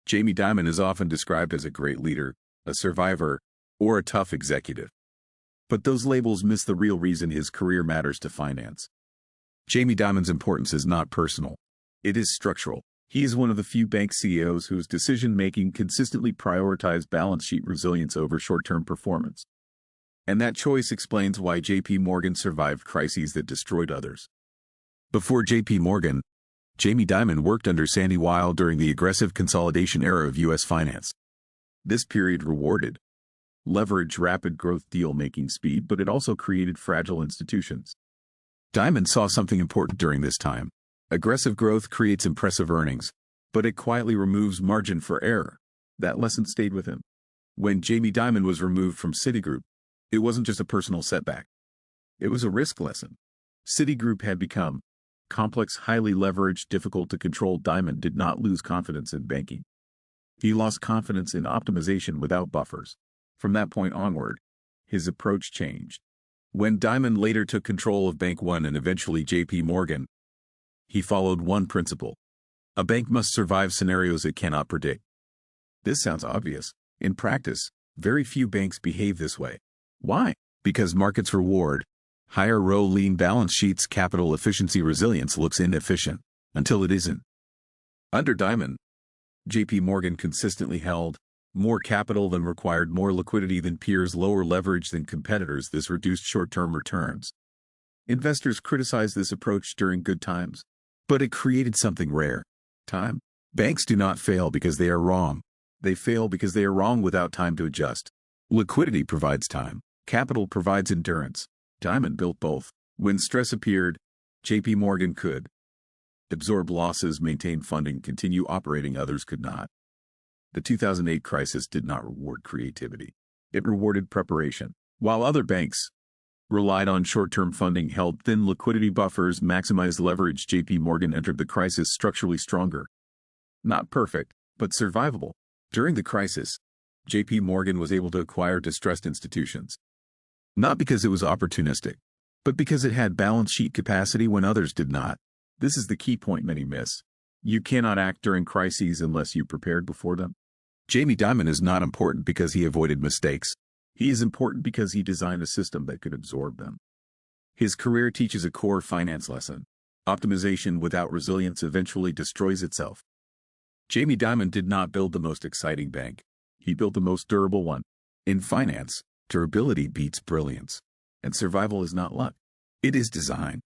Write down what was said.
Jamie Dimon is often described as a great leader, a survivor, or a tough executive. But those labels miss the real reason his career matters to finance. Jamie Dimon's importance is not personal. It is structural. He is one of the few bank CEOs whose decision-making consistently prioritized balance sheet resilience over short-term performance. And that choice explains why JPMorgan survived crises that destroyed others. Before JPMorgan, Jamie Dimon worked under Sandy Weill during the aggressive consolidation era of U.S. finance. This period rewarded leverage, rapid growth, deal-making speed, but it also created fragile institutions. Dimon saw something important during this time. Aggressive growth creates impressive earnings, but it quietly removes margin for error. That lesson stayed with him. When Jamie Dimon was removed from Citigroup, it wasn't just a personal setback. It was a risk lesson. Citigroup had become complex, highly leveraged, difficult to control. Dimon did not lose confidence in banking. He lost confidence in optimization without buffers. From that point onward, his approach changed. When Dimon later took control of Bank One and eventually JPMorgan, he followed one principle. A bank must survive scenarios it cannot predict. This sounds obvious. In practice, very few banks behave this way. Why? Because markets reward higher row lean balance sheets. Capital efficiency resilience looks inefficient until it isn't. Under Dimon, JPMorgan consistently held more capital than required, more liquidity than peers, lower leverage than competitors. This reduced short-term returns. Investors criticized this approach during good times, but it created something rare: time. Banks do not fail because they are wrong. They fail because they are wrong without time to adjust. Liquidity provides time. Capital provides endurance. Dimon built both. When stress appeared, JPMorgan could absorb losses, maintain funding, continue operating. Others could not. The 2008 crisis did not reward creativity. It rewarded preparation. While other banks relied on short-term funding, held thin liquidity buffers, maximized leverage, JPMorgan entered the crisis structurally stronger. Not perfect, but survivable. During the crisis, JPMorgan was able to acquire distressed institutions. Not because it was opportunistic, but because it had balance sheet capacity when others did not. This is the key point many miss. You cannot act during crises unless you prepared before them. Jamie Dimon is not important because he avoided mistakes. He is important because he designed a system that could absorb them. His career teaches a core finance lesson. Optimization without resilience eventually destroys itself. Jamie Dimon did not build the most exciting bank. He built the most durable one. In finance, durability beats brilliance. And survival is not luck. It is design.